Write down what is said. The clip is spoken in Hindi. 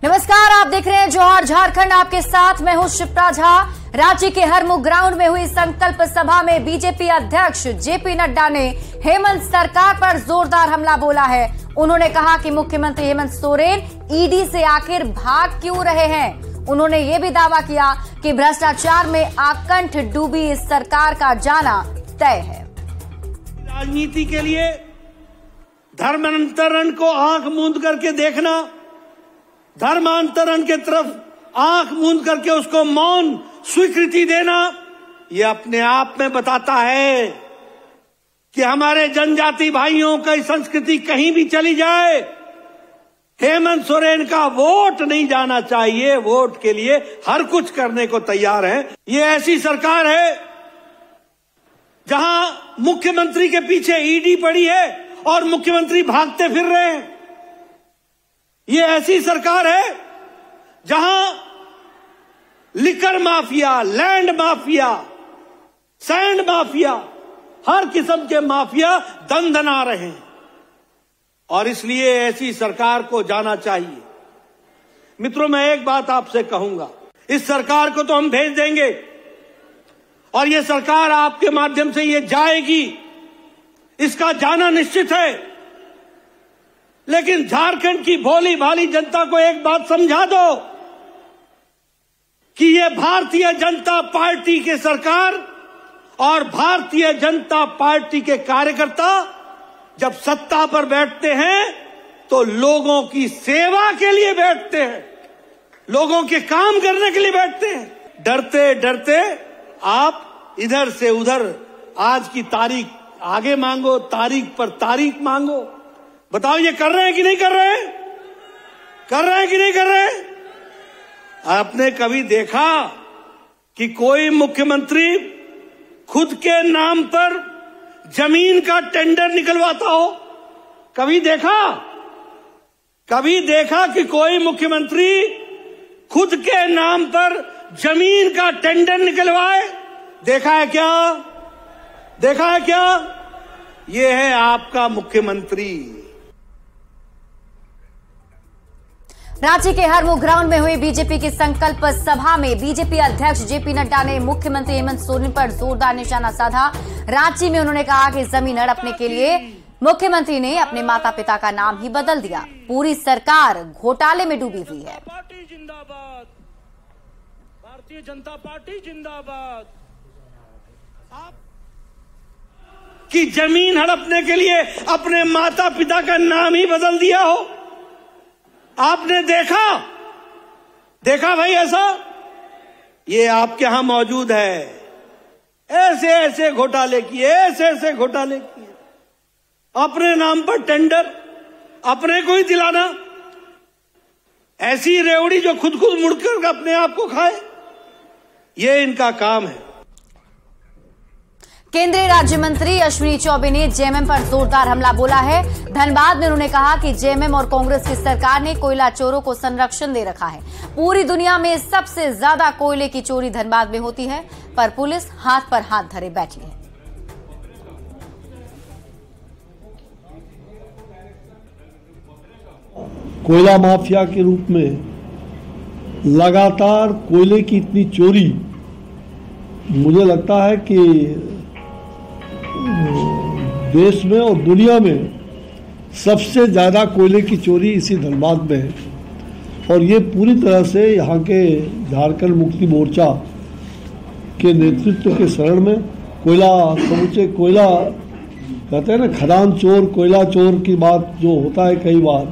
नमस्कार, आप देख रहे हैं जौहर झारखंड। आपके साथ मैं हूं शिप्रा झा। रांची के हरमुख ग्राउंड में हुई संकल्प सभा में बीजेपी अध्यक्ष जेपी नड्डा ने हेमंत सरकार पर जोरदार हमला बोला है। उन्होंने कहा कि मुख्यमंत्री हेमंत सोरेन ईडी से आखिर भाग क्यों रहे हैं। उन्होंने ये भी दावा किया कि भ्रष्टाचार में आकंठ डूबी इस सरकार का जाना तय है। राजनीति के लिए धर्मांतरण को आंख मूंद करके देखना, धर्मांतरण के तरफ आंख मूंद करके उसको मौन स्वीकृति देना, यह अपने आप में बताता है कि हमारे जनजाति भाइयों की संस्कृति कहीं भी चली जाए, हेमंत सोरेन का वोट नहीं जाना चाहिए। वोट के लिए हर कुछ करने को तैयार है। ये ऐसी सरकार है जहां मुख्यमंत्री के पीछे ईडी पड़ी है और मुख्यमंत्री भागते फिर रहे हैं। ये ऐसी सरकार है जहां liquor mafia, land mafia, sand mafia, हर किस्म के माफिया दंदना रहे हैं और इसलिए ऐसी सरकार को जाना चाहिए। मित्रों, मैं एक बात आपसे कहूंगा, इस सरकार को तो हम भेज देंगे और ये सरकार आपके माध्यम से ये जाएगी, इसका जाना निश्चित है। लेकिन झारखंड की भोली भाली जनता को एक बात समझा दो कि ये भारतीय जनता पार्टी की सरकार और भारतीय जनता पार्टी के कार्यकर्ता जब सत्ता पर बैठते हैं तो लोगों की सेवा के लिए बैठते हैं, लोगों के काम करने के लिए बैठते हैं। डरते डरते आप इधर से उधर आज की तारीख आगे मांगो, तारीख पर तारीख मांगो। बताओ, ये कर रहे हैं कि नहीं कर रहे हैं? कर रहे हैं कि नहीं कर रहे हैं? आपने कभी देखा कि कोई मुख्यमंत्री खुद के नाम पर जमीन का टेंडर निकलवाता हो? कभी देखा? कभी देखा कि कोई मुख्यमंत्री खुद के नाम पर जमीन का टेंडर निकलवाए? देखा है क्या? देखा है क्या? ये है आपका मुख्यमंत्री। रांची के हरमुख ग्राउंड में हुई बीजेपी की संकल्प सभा में बीजेपी अध्यक्ष जेपी नड्डा ने मुख्यमंत्री हेमंत सोरेन पर जोरदार निशाना साधा। रांची में उन्होंने कहा कि जमीन हड़पने के लिए मुख्यमंत्री ने अपने माता पिता का नाम ही बदल दिया। पूरी सरकार घोटाले में डूबी हुई है। पार्टी जिंदाबाद, भारतीय जनता पार्टी जिंदाबाद। कि जमीन हड़पने के लिए अपने माता पिता का नाम ही बदल दिया हो? आपने देखा भाई ऐसा? ये आपके यहां मौजूद है। ऐसे ऐसे घोटाले किए, ऐसे ऐसे घोटाले किए, अपने नाम पर टेंडर अपने को ही दिलाना, ऐसी रेवड़ी जो खुद मुड़कर अपने आप को खाए, ये इनका काम है। केंद्रीय राज्य मंत्री अश्विनी चौबे ने जेएमएम पर जोरदार हमला बोला है। धनबाद में उन्होंने कहा कि जेएमएम और कांग्रेस की सरकार ने कोयला चोरों को संरक्षण दे रखा है। पूरी दुनिया में सबसे ज्यादा कोयले की चोरी धनबाद में होती है, पर पुलिस हाथ पर हाथ धरे बैठी है। कोयला माफिया के रूप में लगातार कोयले की इतनी चोरी, मुझे लगता है कि देश में और दुनिया में सबसे ज़्यादा कोयले की चोरी इसी धनबाद में है। और ये पूरी तरह से यहाँ के झारखंड मुक्ति मोर्चा के नेतृत्व के शरण में कोयला, समूचे कोयला कहते हैं ना, खदान चोर, कोयला चोर की बात जो होता है कई बार,